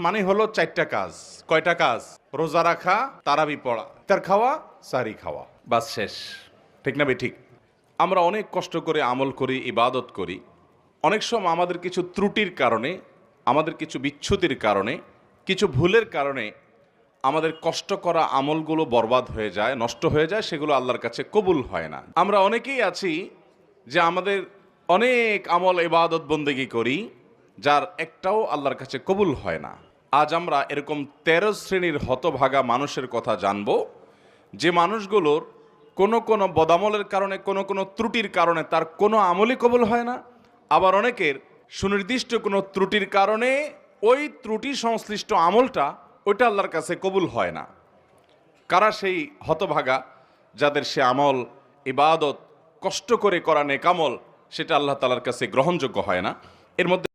মানে হলো 4টা কাজ। কয়টা কাজ? রোজা রাখা, তারাবি পড়া, ইফতার খাওয়া, সাহরি খাওয়া, বাস শেষ। ঠিক না ঠিক? আমরা অনেক কষ্ট করে আমল করি, ইবাদত করি। অনেক সময় আমাদের কিছু ত্রুটির কারণে, আমাদের কিছু বিচ্যুতির কারণে, কিছু ভুলের কারণে আমাদের কষ্ট করা আমলগুলো বরবাদ হয়ে যায়, নষ্ট হয়ে যায়, সেগুলো আল্লাহর কাছে কবুল হয় না। আমরা অনেকেই আছি যে আমাদের অনেক আমল ইবাদত বন্দেগী করি, যার একটাও আল্লাহর কাছে কবুল হয় না। আজ আমরা এরকম 13 শ্রেণীর হতভাগা মানুষের কথা জানব, যে মানুষগুলোর কোনো বদামলের কারণে, কোনো ত্রুটির কারণে তার কোনো আমলই কবুল হয় না। আবার অনেকের সুনির্দিষ্ট কোনো ত্রুটির কারণে ওই ত্রুটি সংশ্লিষ্ট আমলটা ওইটা আল্লাহর কাছে কবুল হয় না। কারা সেই হতভাগা যাদের সে আমল, ইবাদত কষ্ট করে করা নেক আমল সেটা আল্লাহ তাআলার কাছে গ্রহণযোগ্য হয় না? এর মধ্যে